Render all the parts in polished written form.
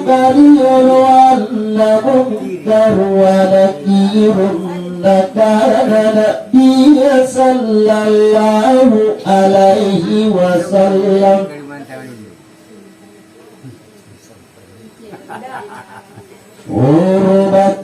ولا منكر ونكير لكان نبي صلى الله عليه وسلم Urbat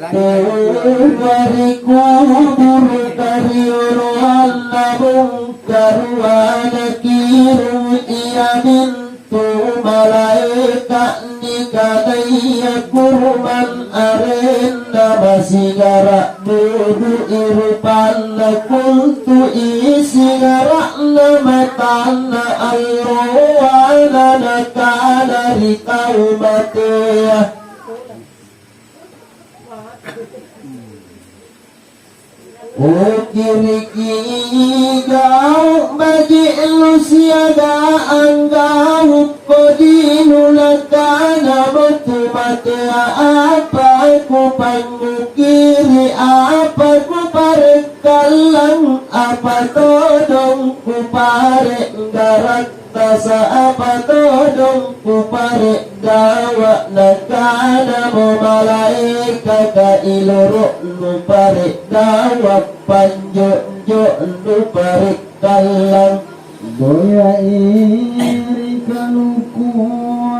kubur karyur wala mungkar wa nakiru iya mintu malaika nikadaya kurban arenda masigara dudu irupan kuntu isigara namatana ayruwana nakana rikaumatea Ukir-kiri gau bagi lu siaga anggau kodinu lakana betu matea apa ku pangukiri apa ku parek kalang apa todong ku parek garak tasa apa todong ku parek dawa nakana mo malaika ka iluruk nu parek dawa panjo-jo nu parek kalang doya iri kaluku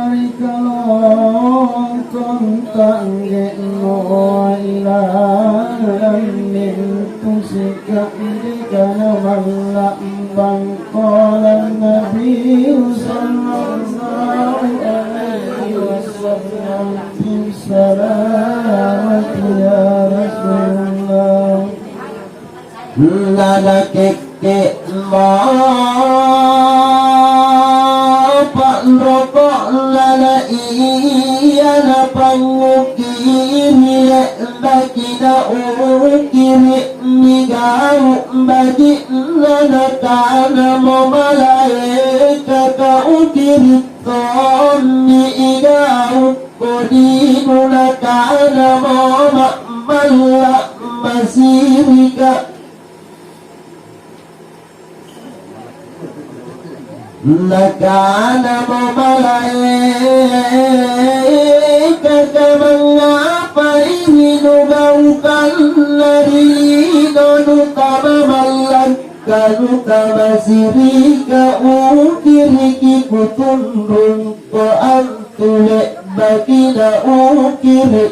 ari kalongkong tangge no ilahan mintu sikap dikana malambang kolam Nabi sallallahu alaihi wasallam bisalamati ya Rasulullah lada keke pak rokok lada iya na pangukiri bagi na ukiri nigau bagi lada kana mo malaika ka ukiri toni igau kodinu na kana mo mala masirika nakana mo malaika ka mengapa hinugaukan narino nutama malaka nutama sirika ukiriki kutundung ko antule bakina ukiri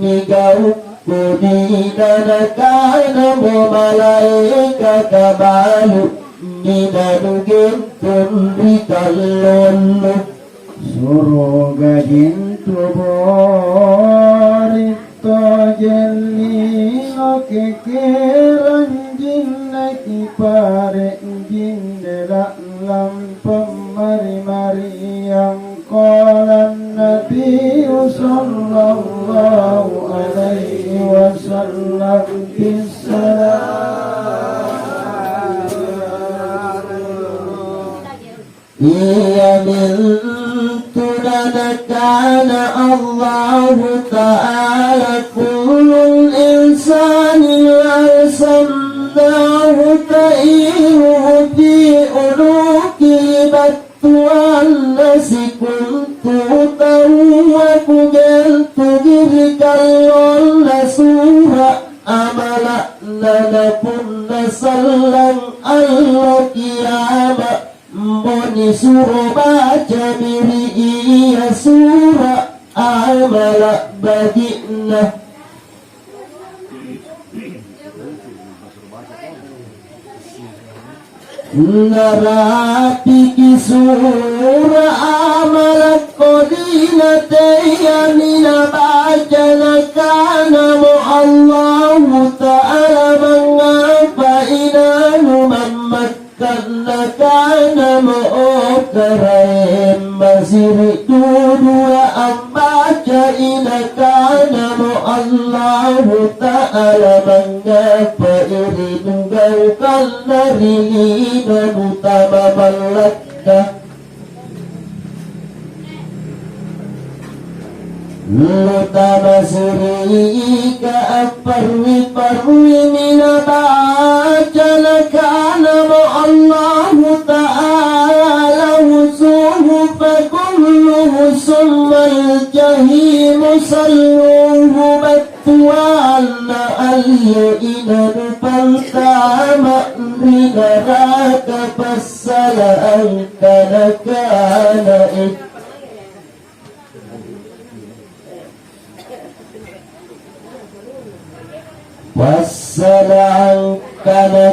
nigau kodina nakana mo malaika kabalu Ninanugin tundi kalonu Suruga jintu borito jelino kekeran jinna kipare jindela lampam mari-mari yang kolan Nabi sallallahu alaihi wasallam bisalam Iya mintu nadakana Allah Ta'ala kulul insani arsalnahu ta'iruhu fi unuki batuan nasi kuntu tawaku geltu girikallon nasura amala nanapun nasallang Allah kiamat Mboni suruh baca diri iya surah amala bagina Narapiki surah amala kodina tayamina baca nakana mu Allah Ta'ala mengapa inanu karena kana mu'okarain masiri dua ambaca ina kana Allah Ta'ala mengapa iri nunggalkan dari dan utama malakka Lutama sirika aparwi minabaca nakana Allah Ta'ala wusuhu fakulluhu summal Ibrahim salluhu batuana al-ina nupantama rinaraka pasala al-kana wassalam kana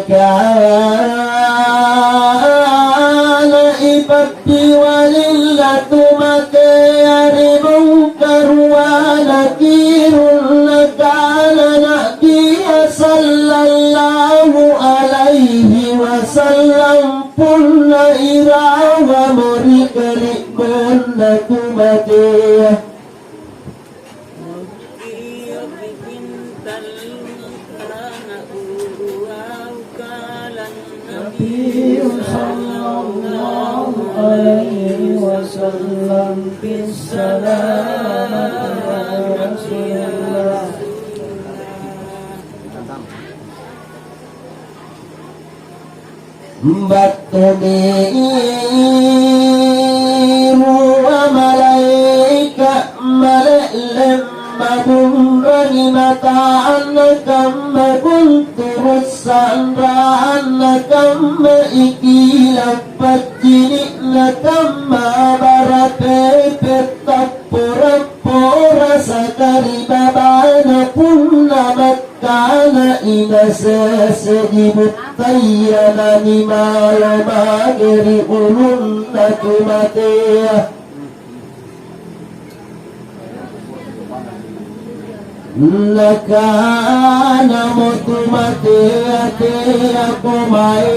ibadi walillatu makayarimu karwana kirun nakala nabiya sallallahu alaihi wasallam punna irawa murikalik bernatu matiyah sallallahu alaihi wasallam bisalam Rasulullah Batuniru wa malaika mala'lam madurani mata'annakam kunturussanra'annakam ikilappajjiniknakam barate pettappura sakari babana punna makkana inasasajibut tayyana nimala magiri ulunna tumatiyah Lakana mutumati aku mai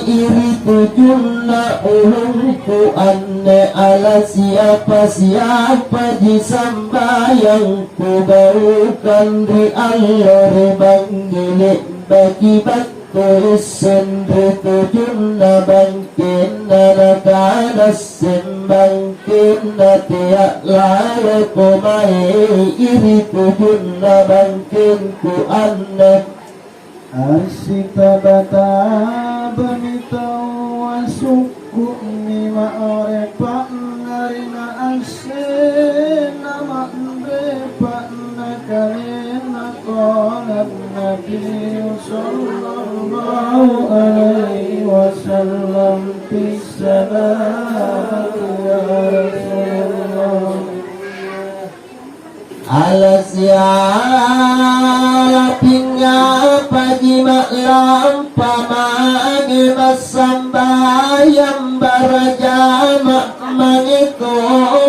iri tujunna ulungku anne ala siapa disamba yang ku baukan di Allah banggili bagi batu sendri tujunna bangkinna lakana sembangkinna tiak layaku mai iri tujunna bangkinku anne arsita bata benita wasuku ni ma'arepa narina asena ma'repa nakalina kolat nabi sallallahu alaihi wasallam bisalam ya Rasulullah Alasya pinga pagi maklam pamagi basambayam barajama mangiko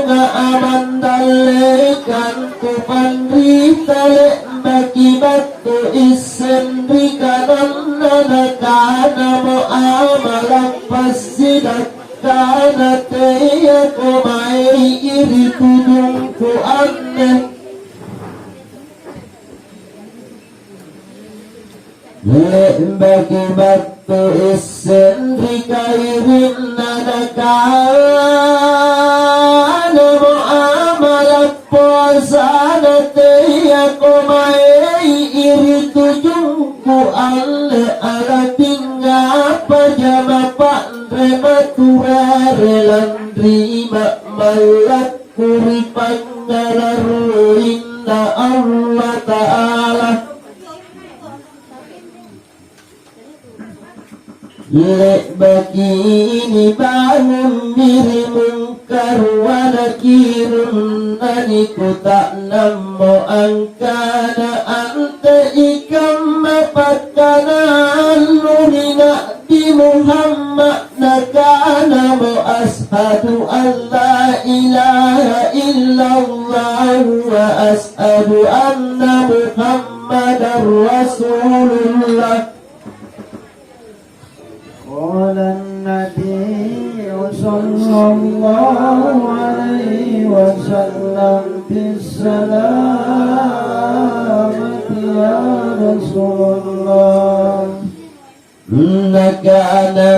nga amandalekan ku pandritale bagi batu isendri kanan nakana mo amalak pasidak kana teya ko mai iri tudungku aneh bagi batu isendri kairin nadakana mu'amalat puasa teya ko mai iri tujungku ale ala tinggal pajama pandre matura relandri mak malat kuri pangalaru inna Allah ta'ala Lek begini bangun diri mungkar wa nakirun Naniku tak namo angkana anta ikam mapakana Nurina di Muhammad nakana mo ashadu an la ilaha illallah Wa ashadu anna Muhammadar Rasulullah قال النبي صلى الله عليه وسلم بالسلامة يا رسول الله إنك أنا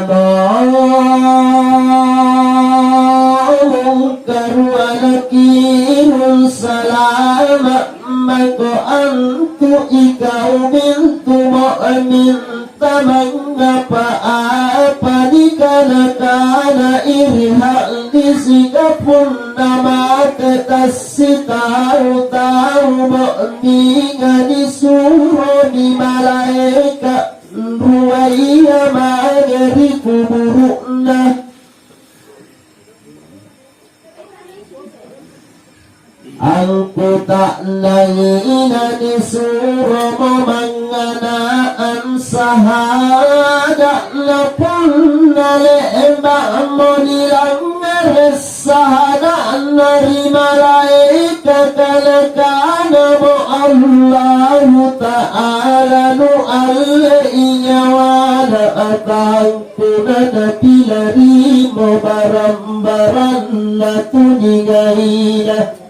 منكر ونكير سلام مك أنت إكاو بنت مؤمن mengapa apa dikala-kala iri hal disikapun nama ketasi tahu-tahu mengingat disuruh di malaikat ruwaya magari kuburukna aku tak nangina disuruh memanganaan sahadat lapun nalembak monilang sahadat nari malaika kalakana mo Allah ta'ala nu alainya wala atang punana pilari mo baram-baran na tuningailah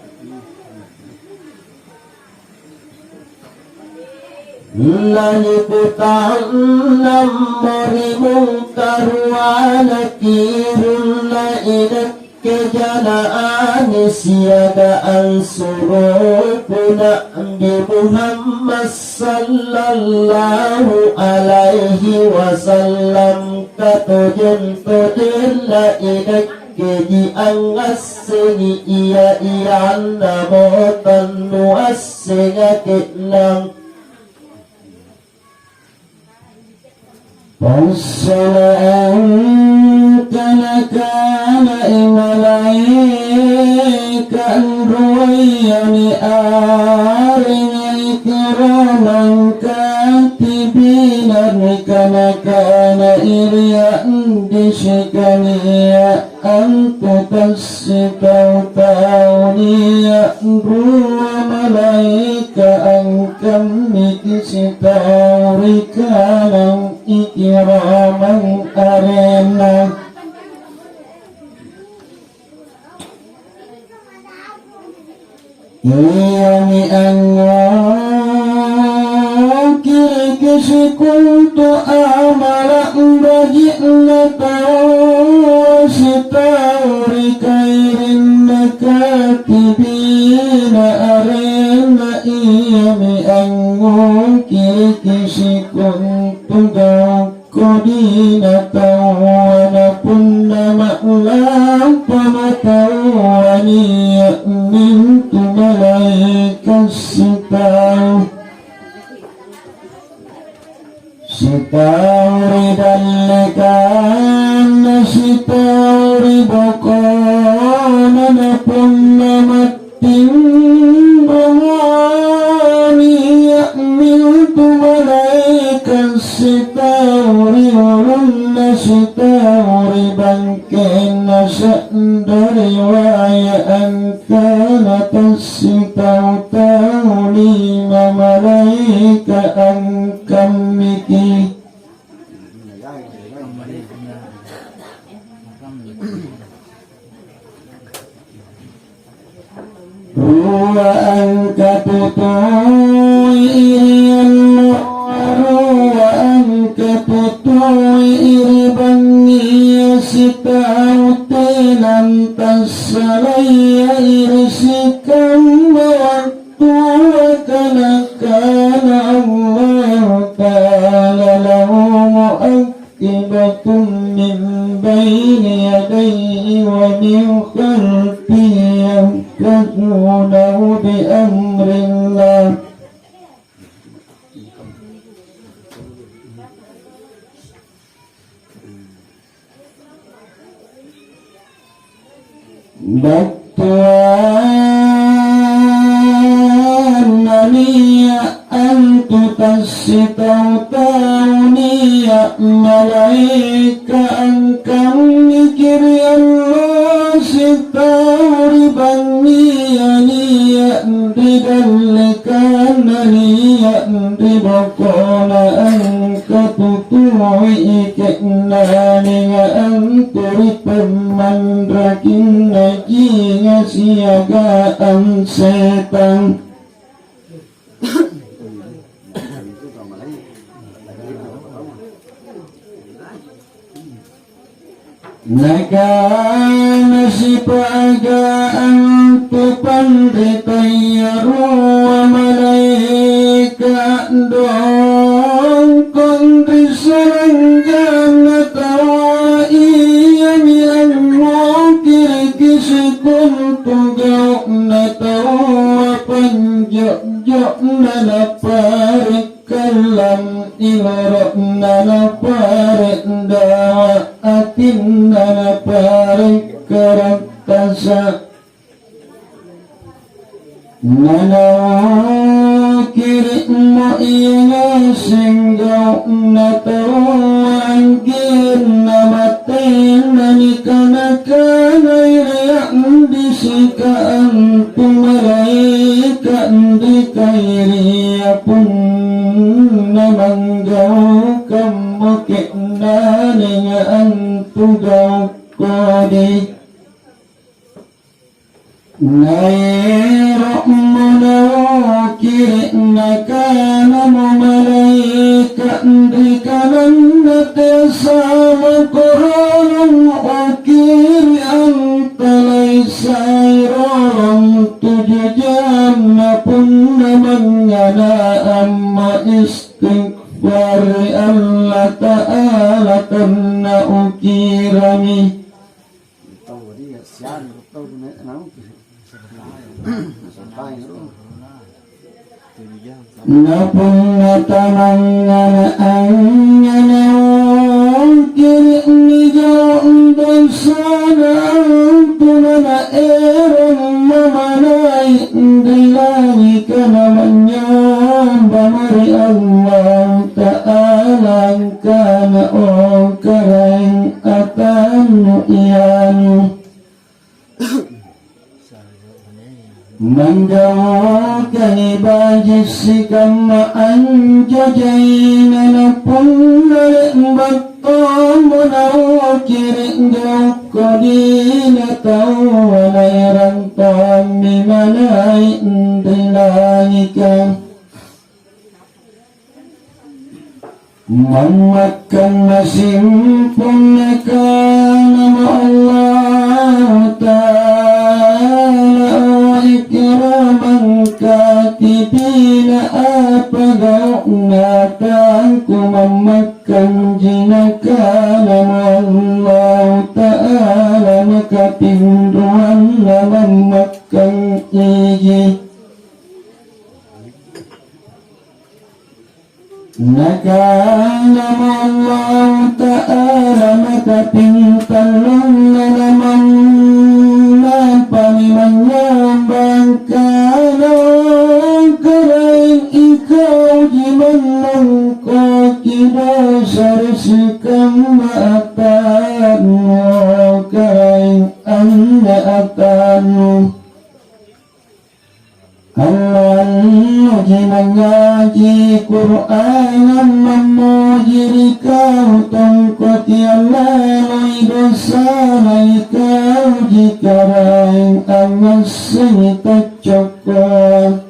Laliputang namori mungkar wa nakirun la inak kejanaan siagaan suruh Nabi Muhammad sallallahu alaihi wasallam katujun la inak keji angas seni iya namotan nuas sengakit lang Wassala'an kana malaika ruwayani arini kiraman katibina kana iriyan dishikaniya antu tasitau tauniya ruwa malaika angkam nikisitau rikanan ikiraman arena Iyani angkir kisi kuntu amala bajikna tawasitauri kairin nakatibina arena Iyani angkir kisi kuntu kodina tawana punna ma'lam pamatawani mintu malaikas sitauri dalikan sitauri bokona na punna matin bahani mintu malaikas sitauri ulunna sitauri bangkena sa'ndari wayaan kana tasitau taulima malaika angkam miki Ruwa angkatutui iriyan Ruwa angkatutui iribangiya sitau tenan tasalaya irisikan waktu kana Allah ta'ala lahu mu'akibatun min bayni yadayhi wa min khalfihi yahfazunahu bi amrillah Baktuananiya antu tasitau tauniya malaika angkang mikiri Allah sitau ribaniya niya ridallikana niya ribakona angkatutuwi ikeknani nga anturi pemandrakin ngaji ngasiagaan setan Nakana si pagaan tu panditayaru wa malaika dong kondisi jok nana parik kalam ilorok nana parik da'atin nana parik karatasa nana kirik mo iya singgau natawangin namatin nanikanakan ayang disikaan pumalaikan di kairiya pun namanggau kamu kiknaninga antugau kodi nairok mo na kirik na kanamo malaikan di kanan natesama koronong okiri ang talay sayrong 7 jam na pun naman nga na amma istighfar Allah Ta'ala kan na ukirami napun natanangan ang nanawang kiri ni jauh dosa ang tunana erang mamanay dilani ka naman niya bamari Allah Ta'ala ka na o karang atanu iyanu manggawa kay bajisikan maanjajay na napunalik baton mo na wakiring daw ko di natawa na irantang mi manay indilangin ka mamakan masimpong na ka nama Allah Ta'ala ikramang katipina apagaw na kang kumamakan jinaka nama Allah Ta'ala makapinduan naman makang iji nakanama Allah Ta'ala makapintalong na naman na panimanyambang ka ng karaing ikaw di man lang ko kinasar sikang maatan mo karaing ang naatan mo Allah mengaji Quran memuji kau tongkoti Allah dosa kau jika raing angan seni tercokol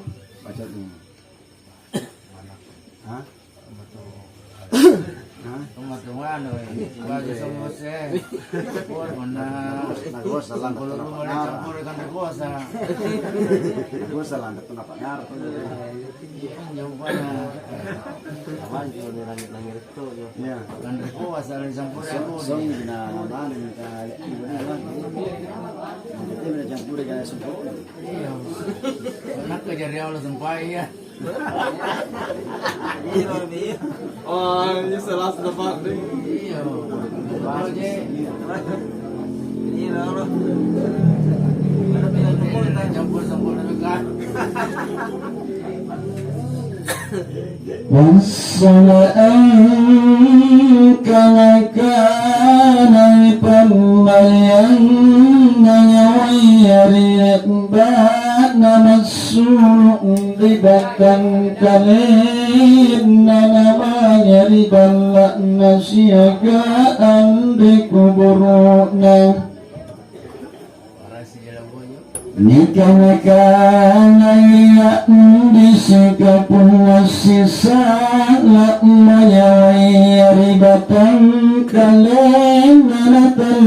oh, ini salah tempat nih. Iya. Aja. Ini loh. Kita campur-campur dekat. Wassalam kana pembayan ngayari ba namasuk ribatan kalim namanya riballa nasiagaan dikuburuna nikah-nikah disikapun sisa lakmanya ribatan kalim nanatan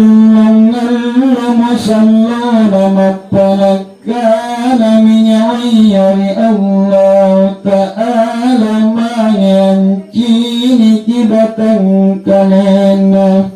masallah mapalakana minyari Allah Ta'ala mayancini kibatan kalena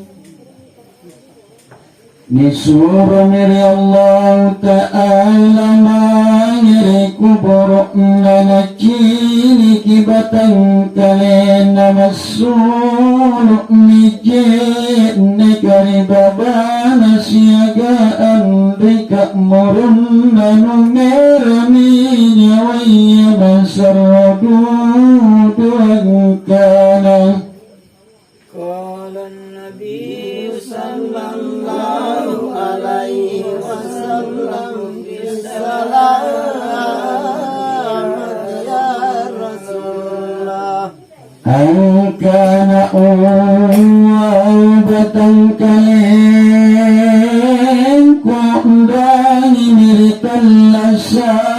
Nisura miri Allah Ta'ala mangiriku kuburukna nakini kibatan kalena masuluk mijene karibabana siagaan rika murunna numeraminya waya masaradu duangkana. قال النبي صلى الله عليه وسلم بالسلامة يا رسول الله أنكان أوبة كلين كنداني مرتلسان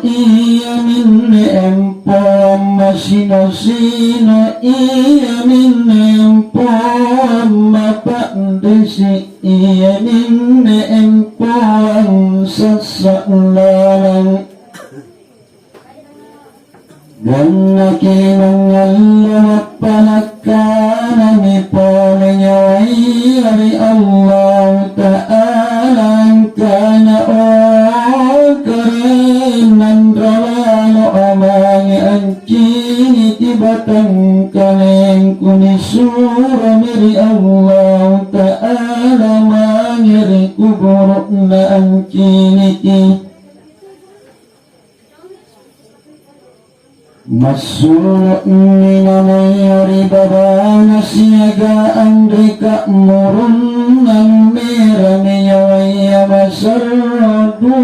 iya min empom masino-sino iya min empom mapandesi iya min empom sasalalang dan nakinangallah panakana ni polenya wai Allah Ta'ala kana keren ralalo amangi ancini tibatan kaleng kunisura miri Allah Ta'ala mangiri kuburukna ancini ti Masuluk minamay babana siagaan rika murun ng meramiyawaya masaradu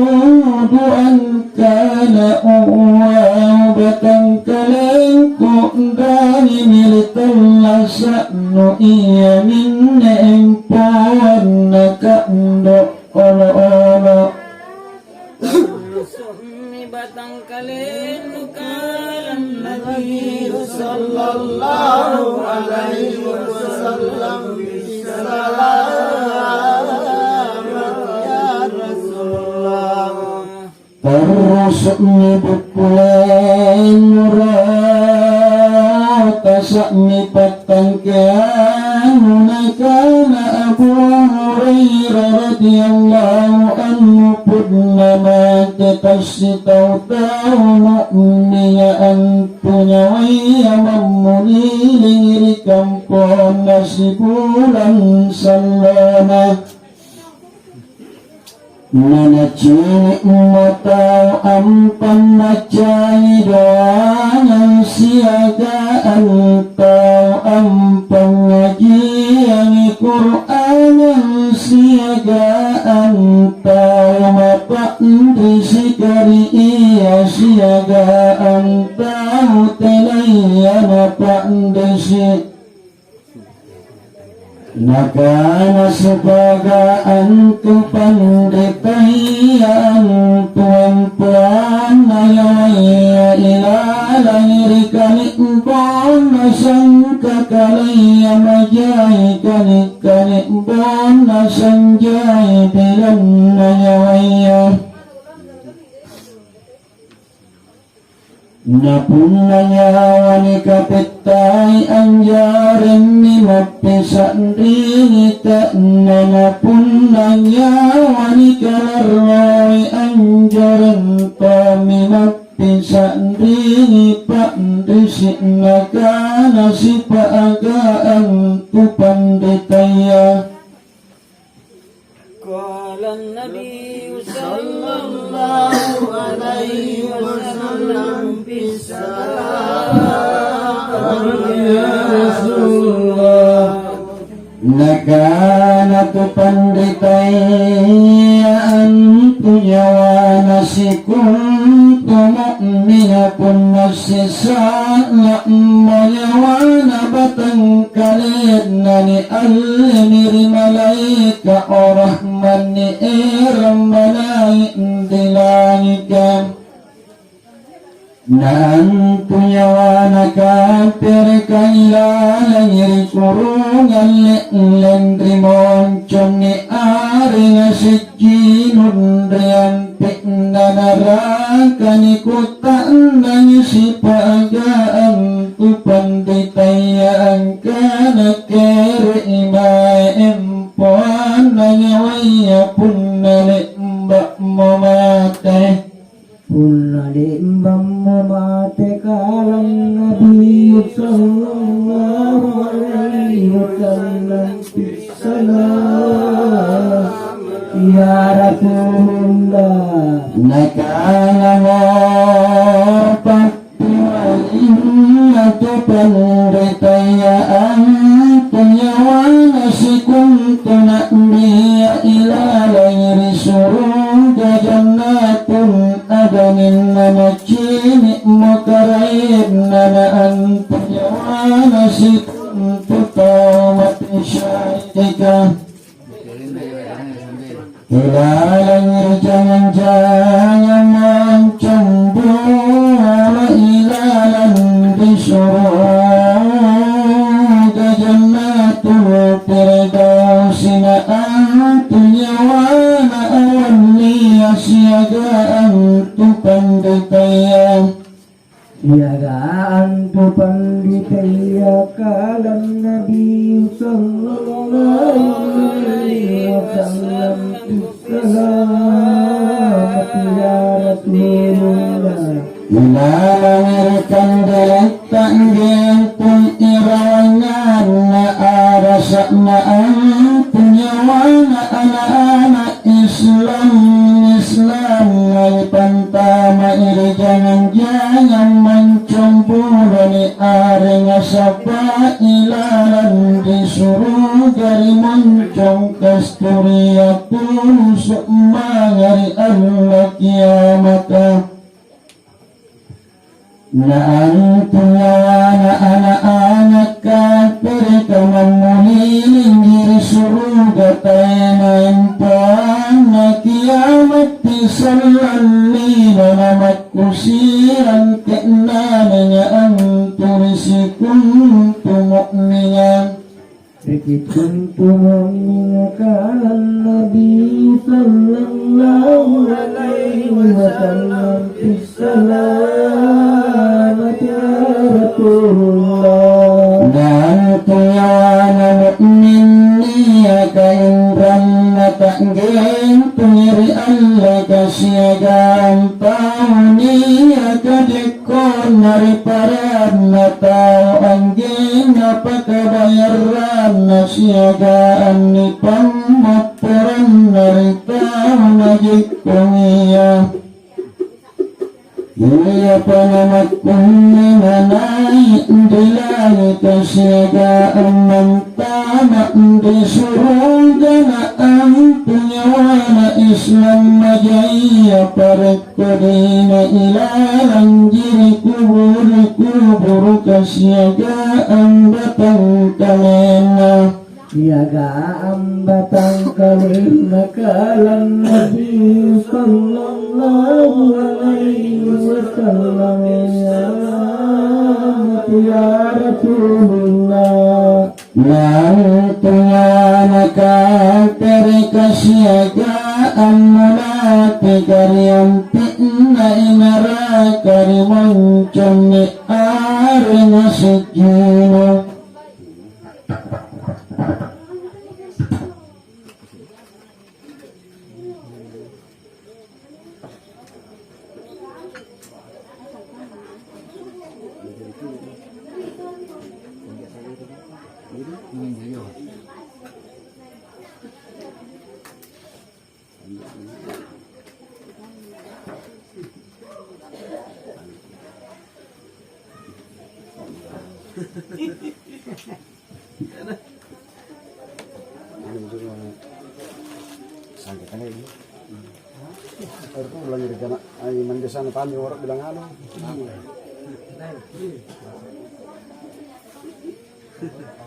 duan kana uwaw batang kalengko dani militan lasano iya minna empuan nakando olo-olo batang kalen kalam Nabi sallallahu alaihi wasallam bisalamat ya Rasulullah terus nibukulain murah tasak nipatang kianu kana Abu Hurairah radhiyallahu anhu purnama tatasitaw mu'niya antunya waya mamuniling kampon nasibulan salana Nanacini umataw ampan macay doang siagaan taw ampan ngaji ang Quran ang siagaan taw mapandri sikari iya siagaan taw telaya mapandri si Nakana sebagaan tu pandetayaan tuan-tuan ayaya ilalai kanikbon nasang kakalaya majay kanik-kanikbon nasang jay bilang ayaya Napunanya ni kapitay anjarin ni mapisan rini tak napunanya ni kalarway anjarin kami mapisan rini pandisik nakana si paagaan tu panditaya Qala an-nabi sallallahu alaihi wasallam bisalamat ya Rasulullah Nakana tu panditayaan punyawa nasikun mu'mina pun nasisa na'mayawa nabatang kalid nani al-miri malaika o rahman ni iram malaik dilangika Nantuyawa nakapir kailala nyeri kurungan lendri moncon ni ari ngasikinun rian pikna naraka ni kutaan nang sipagaan tupan ditayaan kana kere imay empuan nanyawaya pun nalik mbak momate pun mate kalam Nabi sallallahu alaihi wasallam salam ya Rasulullah nakala wafati wal innatu pandritayaan punyawana sikuntu na'biya ila layri surga jannatun adanin namacini mukaraib nanaan punyawana sikuntu tawmati syaidika ila layri jangan-jangan mencembu wala ilalan bisurga jannatul firdausina antu nyawana awali asyaga antu panditaya Siagaan tu panditaya kalam Nabi sallallahu alaihi wasallam selamat ya Rasulullah Mengalirkan deletak gentun irawangan na arasak na punya wana anak-anak Islam ngay pantama iri jangan mencemburu ni are ngasapa ilalan disuruh gari moncong kasturiatun sumangari Allah kiamata Naan punyawana anak-anak kafir kamamuhiling diri surga tayo impuan na kiamat tisallalina namat kusiran ti'nananya ang turisikum tumukniya Begitu mu'min kalam Nabi sallallahu alaihi wasallam selamat ya Rasulullah dan tuyawana mu'min niya kaimran na tanggin pengiri Allah kasiagaan tau niya kadekon nariparan na tau anggin napakabayaran na siagaan ni pamapuran naritau na jikong iya Iya panamat kung nanay dilay kasiagaan ng tama di suruga na ang punyawana Islam majaya paret ko di na ilalang jiri kubur kasiagaan batang kalena Siagaan batang kalina kalam Nabi sallallahu alaihi wasallam ya Rasulullah Nang tuwana kafir kasiagaan mulati karyampi na inara karimancam ni ari nasikino Itu lagi rencana ay mandesa na tali orang bilang ano.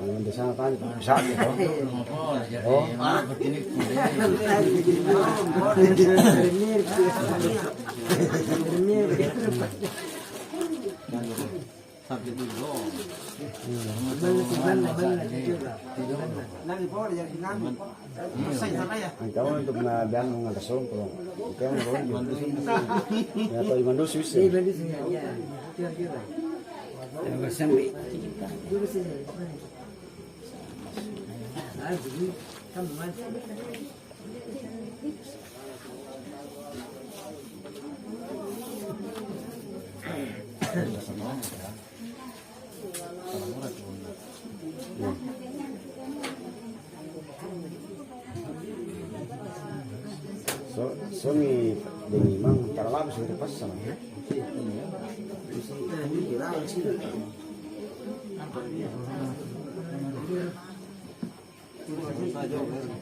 Mandesa na tali bisa gitu. Oh. Ang kawan untuk na bian mo nga kasong pero kayo na ron yun. Ya to imando Swiss. So ni dengan imam tarawih sudah pas sama ya.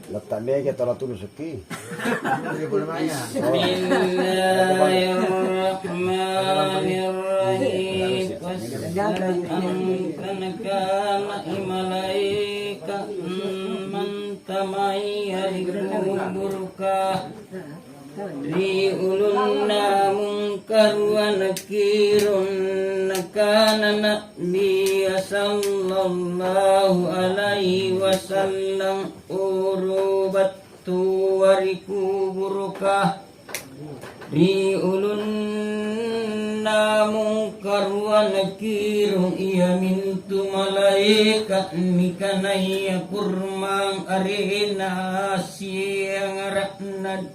Letak dia kita lalu rezeki. Bismillahirrahmanirrahim. Kana imalaika man tamayya burka li ulunna munkar wa nakirun kana nabiyya sallallahu alaihi wasallam urubatu wariku burka li ulunna munkar wa nakirun iya mintu malaika mikanaya kurmang arena siang raknad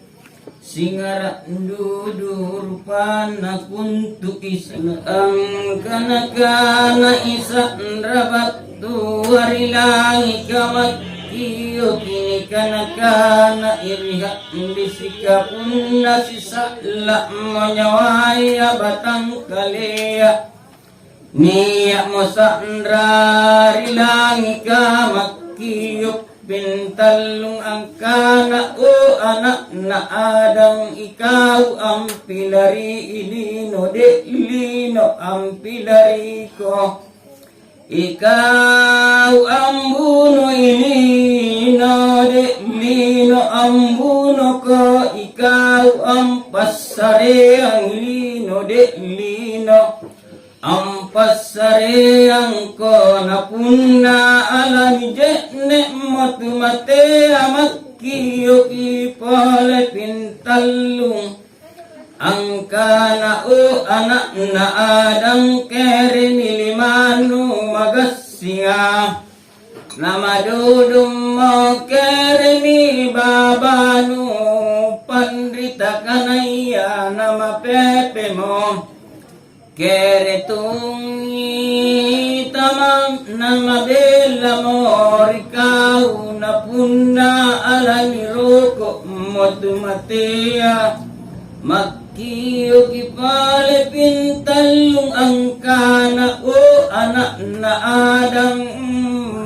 singara dudur pana kuntu islam kana isan rabatu warilangi kamakkiyo kini kana iriha bisika punna sisa la manyawaya batang kalea niya mo sandra rilangi kamakkiyo Pintalung angkana o anak na Adam ikaw ang pilari ilino de ilino ang pilari ko ikaw ang buno ilino de ilino ang buno ko ikaw ang pasare ang ilino de ilino ang pasareang ko na punna alani jene matumate amakkiyo ipole pintalung ang kana o anak na Adam kere nilimanu magasinga na madudum mo kere ni babanu pandrita kanaya na mapepe mo kere tungi tamam na mabela mo ikaw na punna alani roko motumatea makkiyo kipale pintalung angkana o anak na Adam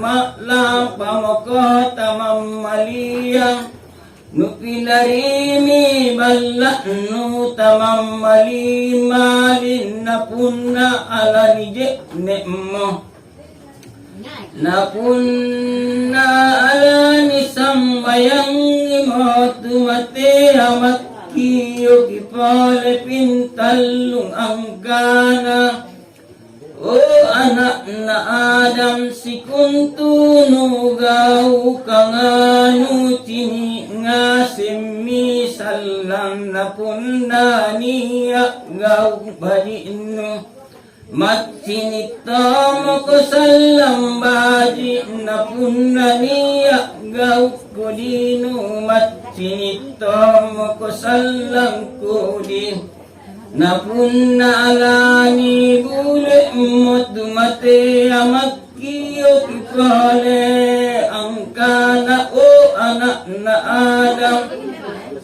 malampa mo ko tamam maliyang nupilarimi balla nu tamam mali malin na punna alani jekne mo na punna alani sambayang imotu mate amakkiyo kipale pintalung angkana o anak na Adam si kuntunu gau kanganu tini ngasimi salam na punna niya gau badinu matinito mo ko salam badi na punna niya gau kudinu matinito mo ko salam kudinu na punna alani bule mate amakkiyo kipale angkana o anak na Adam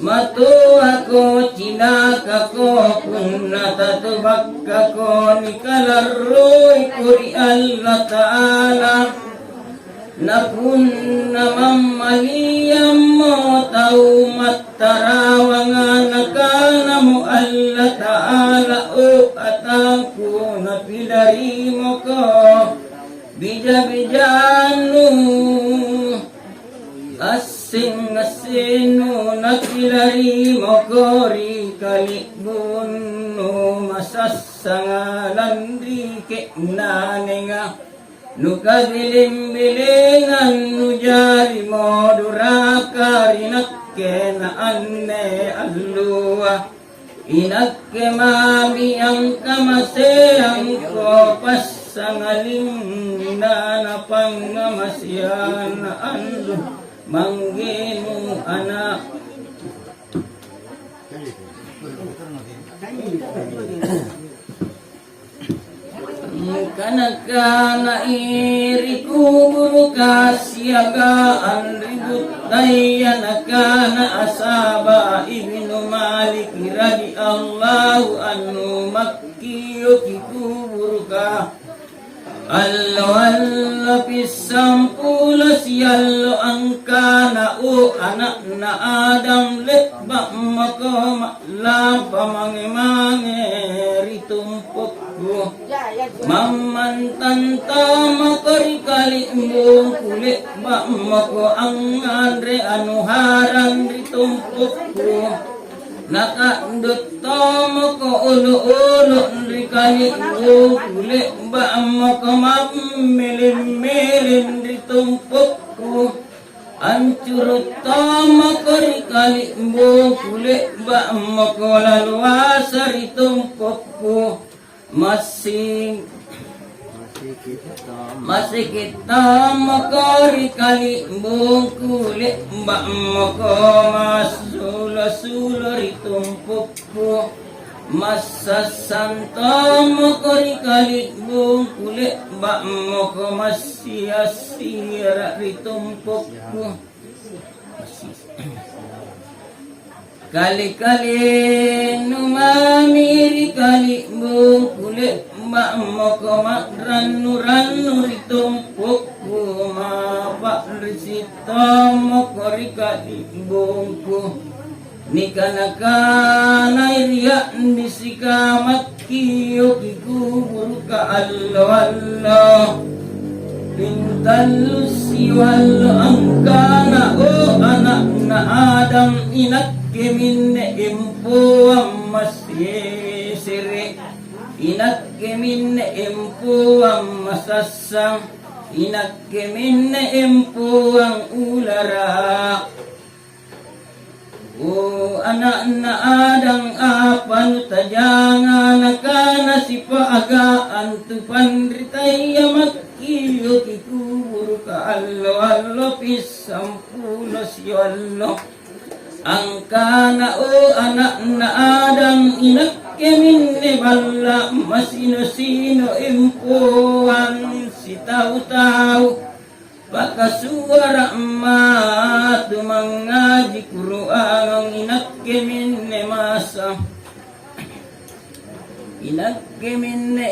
matu ako cinaka ko punna tatubakka ko nikalarroy kuri Allah Ta'ala na punna mamaliyam mo tau matarawangan nakana mo Allah Ta'ala o ataku na pilari mo ko bija-bijanu asing-asino na pilari mo ko rikalibunu masasangalan di kenanenga nukadilim-bilingan nujari mo duraka rinakke na anne alluwa inakke mami ang kamase ang ko pasangalim na napangamasyan na anlu mangginu anak Kana iri kubur kasiagaan ribut dayana kana asaba ibnu Malik radhiyallahu anhu makkiyo ki kubur ka Allah pisampulas yallo angkana o anak na Adam lekba makoma la pamange ritumpok ko mamantan tama kari kali mbong kulit ba mako ang andre anuharan ritumpok ko nakandot tama ko ulo-ulo rikali mbong kulit ba mako mamilin-milin ritumpok ko ancurut tama kari kali mbong kulit ba mako lalwasa ritumpok ko masih kita makari kali bungkulit mbak moko masula-sula ritumpukku masa santa makari kali bungkulit mbak moko masih-sia ritumpukku kali-kali numamiri kali bungkulit mbak moko ranu-ranu ritumpukku mapak risita moko rikali bungku nikana iriak disikamat kiyo kikubur ka Allah pintalusi wal angkana o anak na Adam inak keminne impu masih siri inak keminne impu masasang inak keminne impu ulara o anak na Adam apan tajangan kana sipaga antupan ritaya makkiyo kikubur ka Allah pisampulos yo Allah angkana o anak na Adam inak keminne balla masino-sino impuan si tahu-tahu baka suara emak mengaji Qur'an inak keminne masa inak keminne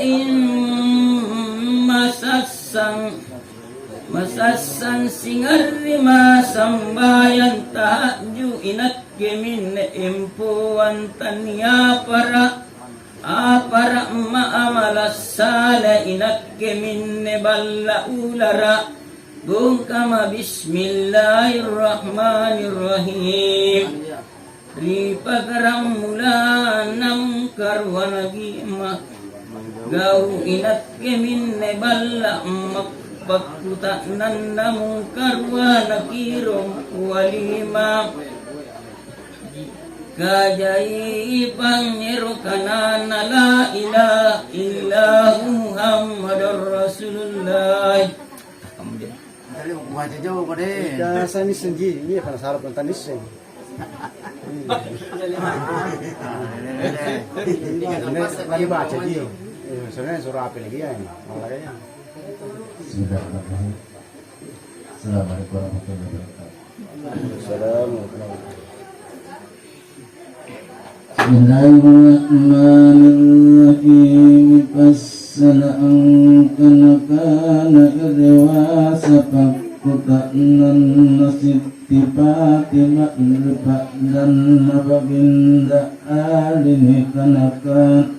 masasang singari masambayan tahaju inak keminne impuan tanya para maamalas sala inak keminne balla ulara bungkama bismillahirrahmanirrahim ripagaram mulanam karwanagi gau inak keminne balla pagkuta nandamong karwana kirong walima kajai pangeru kanana la ilaha illa Muhammadur Rasulullah Dali mo kuha jauh ko deh. Sanis sendiri ini akan sarap ng tanis eh. Lagi baca dia. Sebenarnya surah apa lagi ya? Makanya. Assalamualaikum warahmatullahi wabarakatuh. Assalamualaikum. Bismillahirrahmanirrahim. Fassala'an kana irwasa fakuta'nan nasitipati ma'lifat dan nabaginda alini kanakan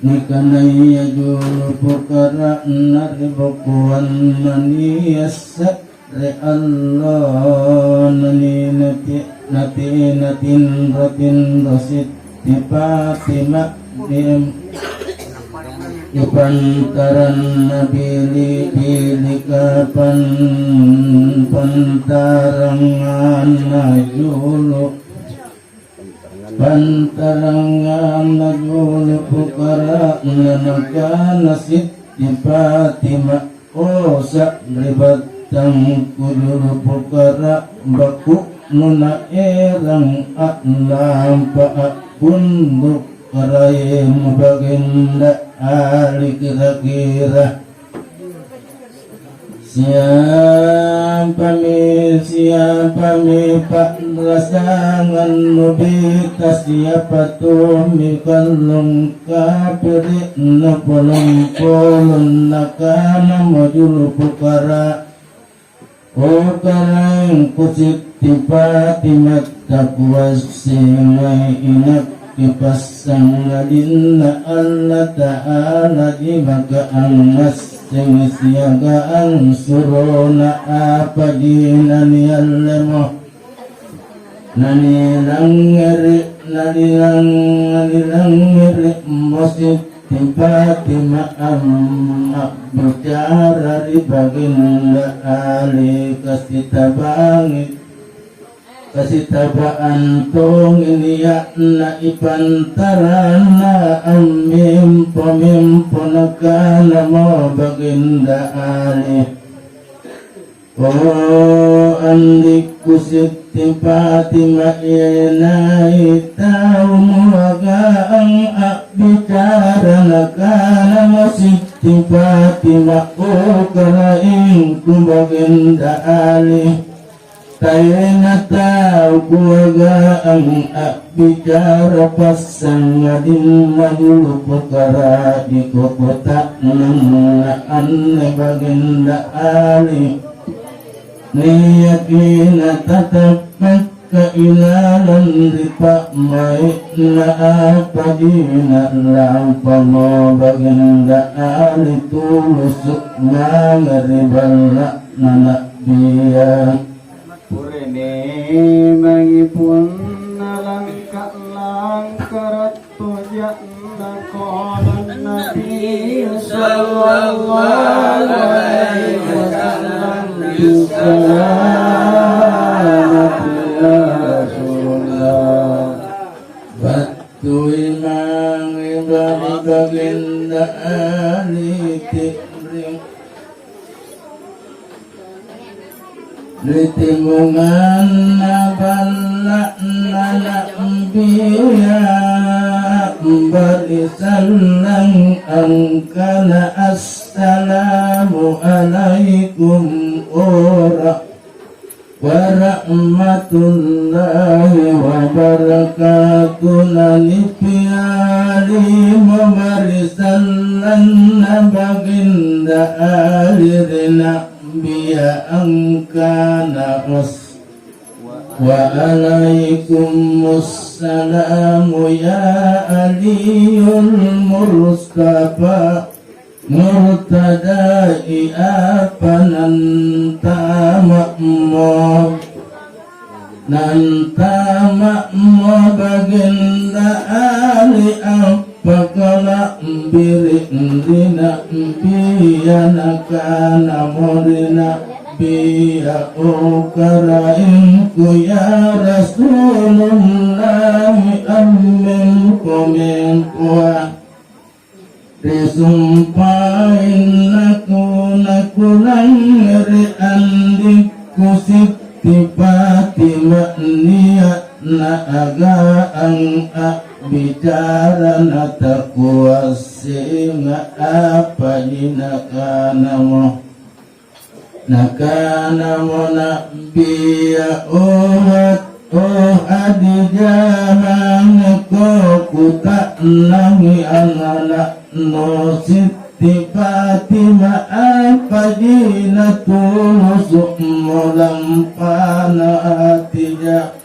nikanaya julu pukara naribukuan maniyasa re Allah nani natin ratin rasit tipati makdim ipantaran nabili pilikapan pantarangan najulu pantarangan najulu pukara nanaka nasit tipati makosa ribatang kudulu pukara baku nuna erang aklam paak punduk karai mabaginda ali kira-kira siapa mi pak rasangan nubita siapa tuh mi kalung kapiri na polong nakana mojulu pukara o karang kusit tipati mata kuasingai inak kipasang adinna Allah ta'ala di maka angas sing siagaan surona apa dinani allemo nani langeri musik tipati ma'am bicara di baginda ali kasih tabaan tong iniya na ipantarana amim nakana mo baginda ali o andi kusit tipati ma'inay tao muwaga ang bicara nakana mo sitipati ma'ukaraing kubaginda ali tayo na tao kuwaga ang bicara pasang adin malulupukara di kukutak ng anay baginda ali niyakin at tatapat kailalan di pa may naapagina lang pa mo baginda ali tulusok mga ribala na nabiyak Purene mangipun langka-langkarat tujak nakolan Nabi sallallahu alaihi wasallam Rasulullah batu imang ibani baginda ali tikring Ritimungan nabala nanambiya barisan lang angkana assalamu alaikum warahmatullahi wabarakatuh nanipiyali mabarisan lang nabaginda alirina biya angkana os wa alaikumussalam ya aliyul mustafa murtadai apa nanta makmo baginda ali apa kala mbiri ndina mbiya nakana morina biya ukarainku ya Rasulullah amin komengkua disumpahin nakulang ngeri andi kusip tipati makniat na agaang bicara na takuasi nga apa nakana mo na biya adijahang ko kuta nangi ang anak no sitipati maapa tulus mulampana atiya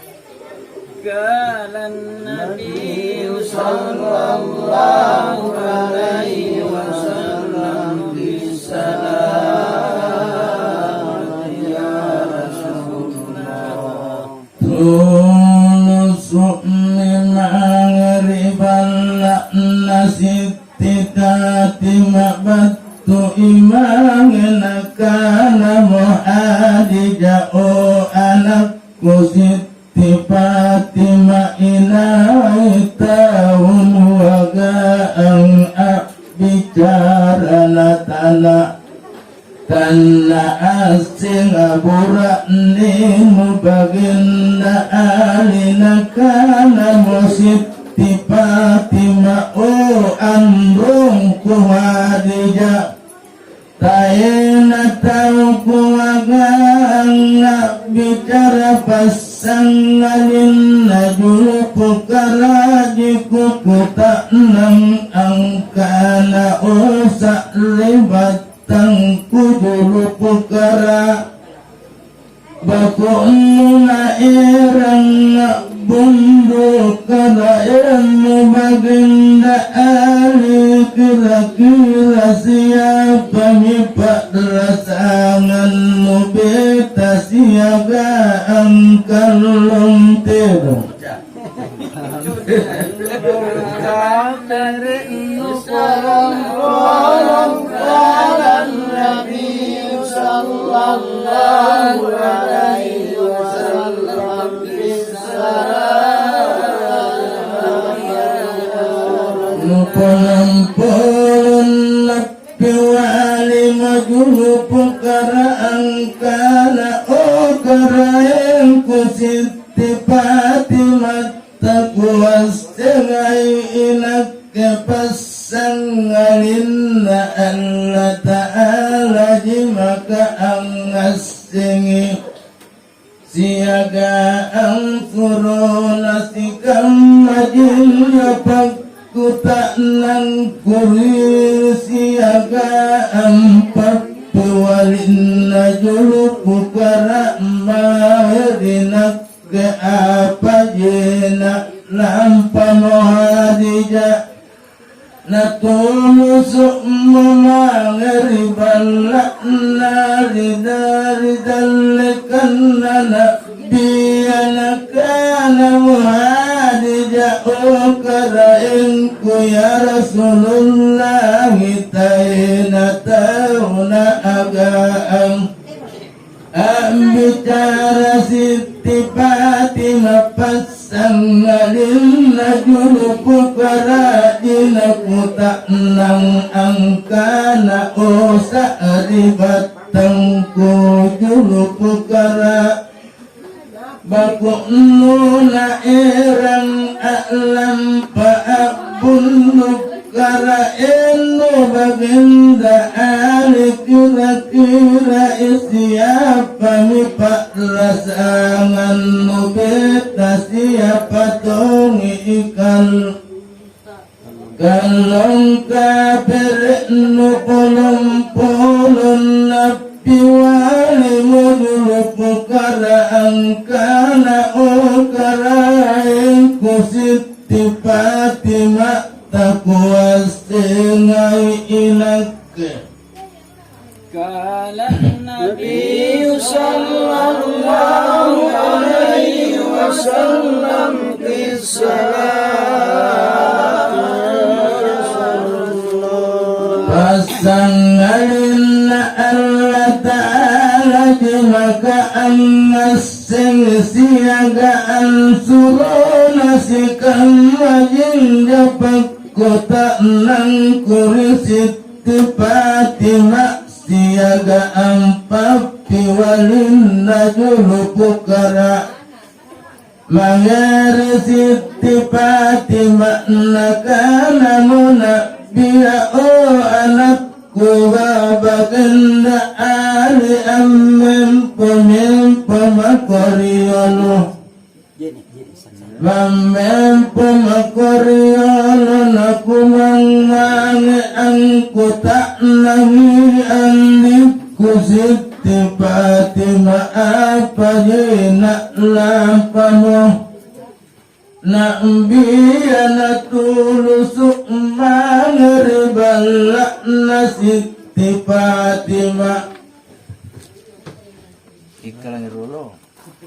Kalan Nabi sallallahu alaihi wasallam bisalam ya Rasulullah tulus mimangriban nasititati mabatu imangena kana muhadija o anakku tipati ma'inay taon wagaang bicara na tana asing abura ni mo baginda alina kana mo Siti Fatimah amrung ku Khadijah Taena tahu kuagang nak bicara pasanganin najul pukara jiku tak nang angkana usak libatang kujulu pukara bakun na irang bundu kara ilmu baginda ali kira-kira siapa mipak rasanganmu beta siaga angkal lontero Pelampun nabi wali majulu pukara angkana okara yang Siti Fatimah takuas tengai inak kepasangalinna Allah Ta'ala jimaka angasingi siaga ang furona sikam majilya ku tak nang kurir siaga ampak pewalin najulu pukara mahirinak ke apa jena lampa mohadija natulusuk memangeri balakna ridari dalekan anak bianakana muhadija ukarainku ya Rasulullah taina tauna agaang bicara Siti Fatimah pasangalin najulu pukara dinaku tak nang angkana osa ribatangku julu pukara baku nuna irang alam paabun kara eno baginda ali kira-kira siapa mipak rasangan beta siapa tongi ikal kalong kafir nu polon nabi wali mudulu pukara angkana okara engku Siti Fatimah takuas tengai inak Kala Nabi sallallahu alaihi wasallam pasangalin Allah Ta'ala jemaka angas siagaan surona sikam majin japak kota nang kuri Siti Fatimah siaga ampak piwalin najulu pukara mangere Siti Fatimah nakana muna biya o anakku baginda ali ammem pemakoriono Mamem pemakoriono naku mangmangi angku tak nangi andiku Siti Fatimah apa jena lampamo nak biana tulusuk mangeri balakna Siti Fatimah Ikalang rolo.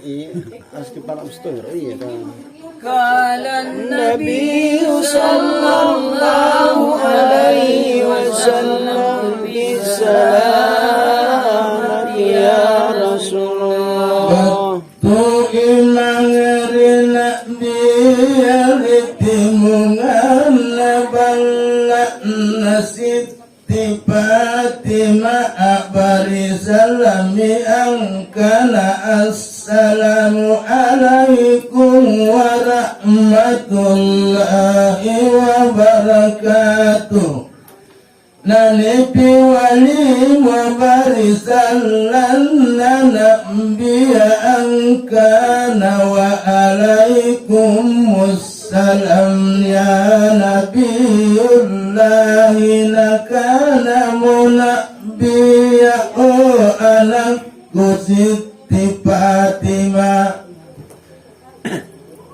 Iya, harus kepala mesti iya kan. Kala Nabi sallallahu alaihi wasallam bisalam ya Rasulullah tu imangerina dia timungan balakna Siti Fatimah abari salami angkana as Assalamualaikum warahmatullahi wabarakatuh. Nanipi wali wabarisallan nabiyya angkana wa alaikumussalam ya nabiyullahi nakana munabiyya oh anakku Siti Fatimah.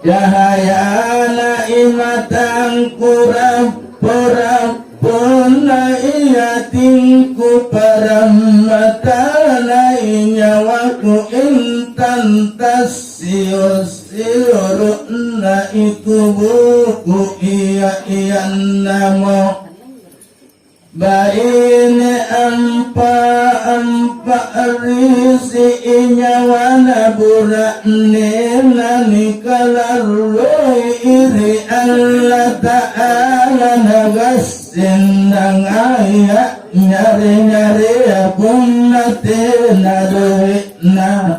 Cahayana imatangku Rabbuna iyatinku paramatana inyawaku intan tasyurna itu buku iya namo baine ampa risi inyawana burakne nani kalaroi iri Allah ta'ala nagasin nangaya nyari-nyari apun natina duitna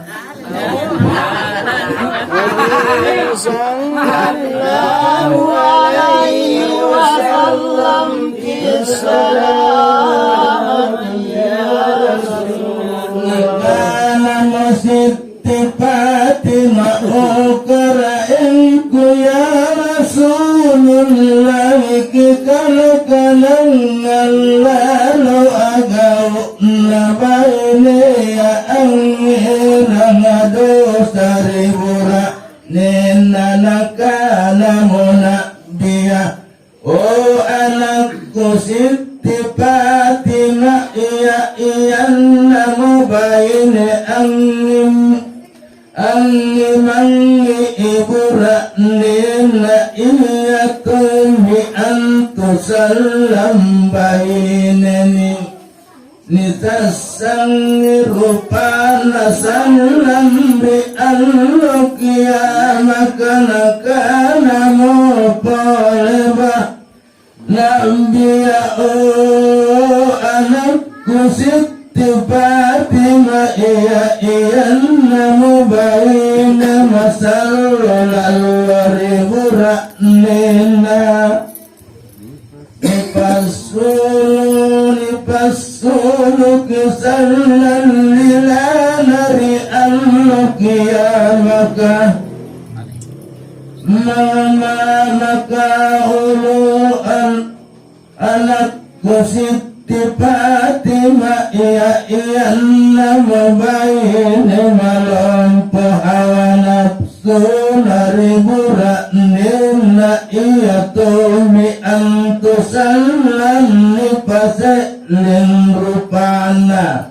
Sallallahu alaihi wasallam salam ya Rasulullah. Siti Fatimah Qura'inku ya Rasulullah kikalangan lalu agaw nabayne ya angirang dosa ribura nina nakala muna biya oh anakku Siti Fatimah iyan namu bayne mangi ibura nina iyatumi antu salam bayne nitasang rupana salam bi alukiyamaka kana mo poleba nabiya oh anakku Siti Fatimah iyan namu bayna masallallahu ribura nina Nipasulu kisalan lila nari al-qiyamaka maka uluan anakku Siti Fatimah iyan nama bayine malampuh hawa nafsu nari burak nina iyatumi antusallan nipaselin rupana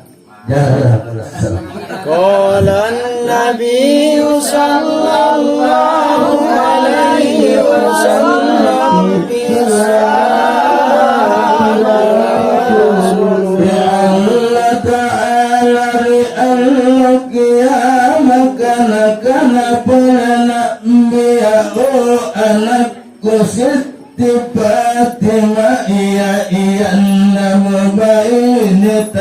Qala an-nabiy sallallahu alaihi wasallam Allah ta'ala ri'al qiyamaka nakana pulana biya oh anakku Siti Fatimah iyan namu bayine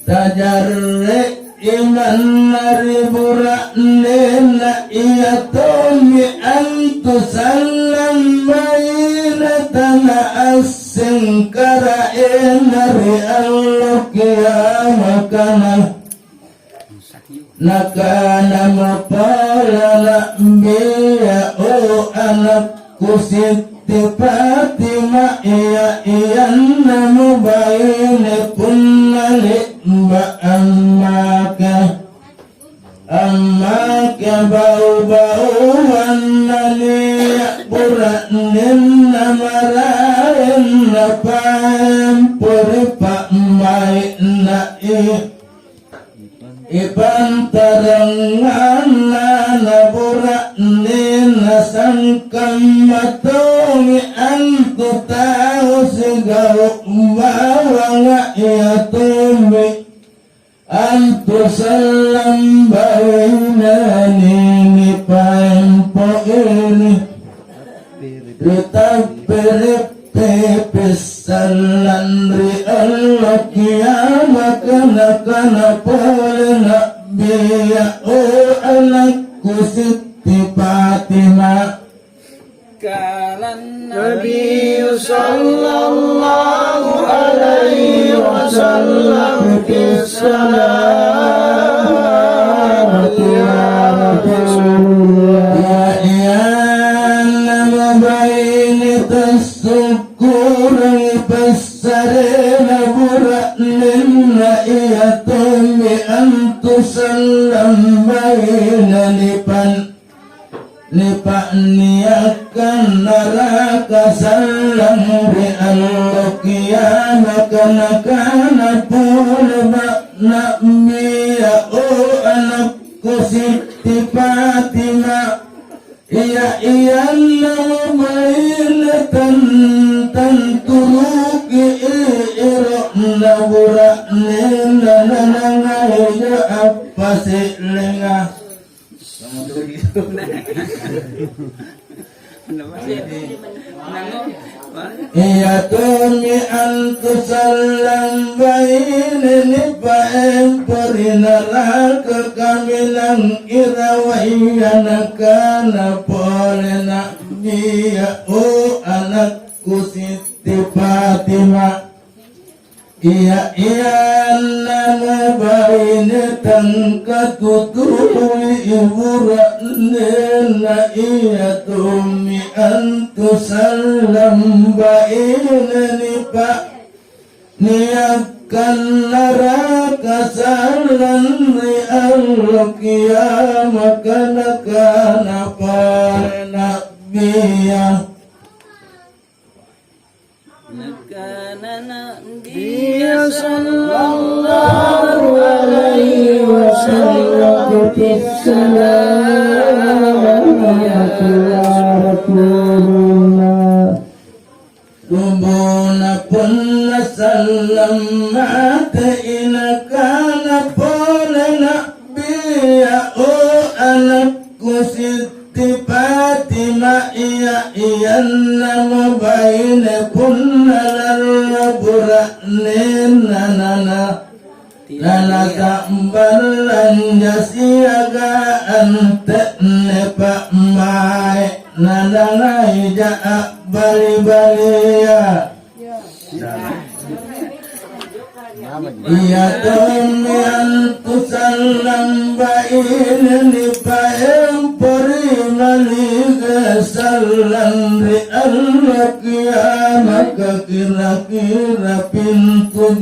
tajarre iman nari burak nena iyatumi antu salam bayine tanah asing karain nari Allah kiamakana nakana mapala biya oh anakku Siti Fatimah iyan namu bayine kunnali Amma bau-bauan nali burak nina marain napaim puri pak mai na iban tarangan na burak nina sangkam matungi antu tahu sigau bawang iya tumi antu salam bayna nini paimpo ini ditabiri pepesalan ri Allah kiamat kana pole nak biya o anakku Siti Fatimah. Nabi sallallahu alaihi wasallam kissalam ya Rasulullah. Ya nama baini tasukkur Fassarina buraknina iyatumi antusallam baina Nipak niakan naraka salam bi al-qiyamah kana pun makna o anakku Siti Fatimah. Iya mailatan tanturuki irokna buraknina nanangaya apa silengah. Iya tumi antusallam bainini paemporinala kekamilang irawayana kana polena biya o anakku Siti Fatimah. Iya nama baini tangkatutui iburaknina iya tumi antusallam baini pak niakan naraka salam ri al-qiyamah kana pana biya. Dia sallallahu alaihi wasallam kissalam ya Rasulullah. Tumbuna pun salam mataina kana polena biya o anakku Siti Fatimah. Iya nama baina kunna buraknina nana tambalan jasiaga antekne pak mai nana ija bali-baliya. Iya demi antusallam baini paempori maliga salam ri al-qiyamah kira-kira pintu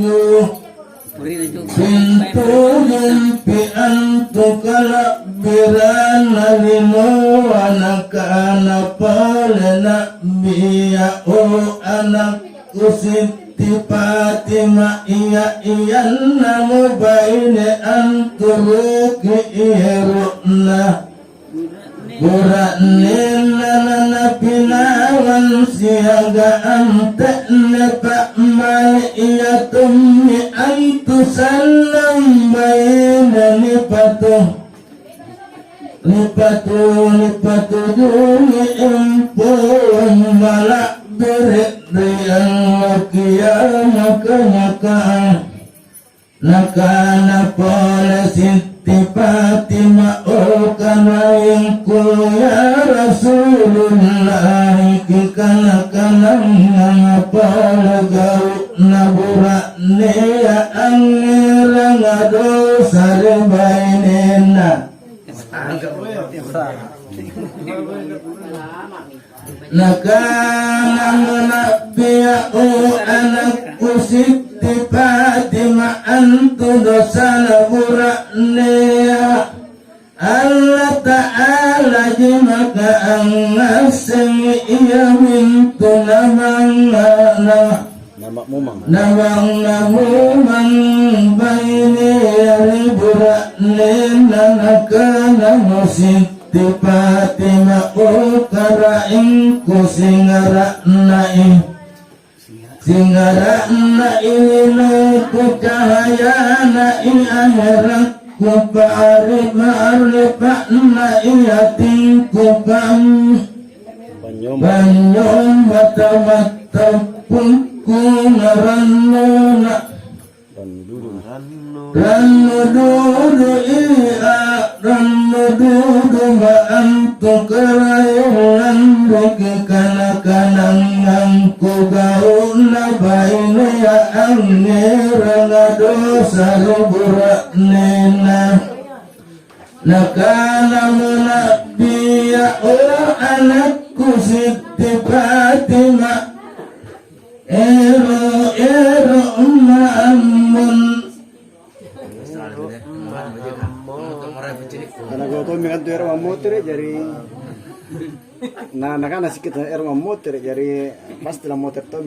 jumpi antu kalabirana lino anakana palena biya o anakku Siti Fatimah. Iya nama baini anturuki irukna buraknina nanapinawan siaga antekne pak mai iya tumi antusallam baina nipatu duni empon malak berik riyang kiamah nakana pole Siti Fatimah o kanayangku ya Rasulullah kikana pole gauk naburakne ya angirang dosa rebainena. Nakana biya o anakku Siti Fatimah antu dosa buraknea. Allah Ta'ala jimaka angasing iya mintu namang baini yari buraknena nakana Siti Fatimah o karaingku singarakna ku cahayana akhiratku ma'arifakna iyatinku banyom mata-mata pungku narannuna Dulu. Ranududu iya ranududu ma'antu kerayolan Bagi kana-kanang ngangku gauna Baina ya angira ngadosa luburak nena Nakana munabbiya anakku Siti Fatimah Ero ma'amun Karena gue tuh mingat tuh erong motor jadi nah kan nasi kita erong motor jadi pas dalam motor tuh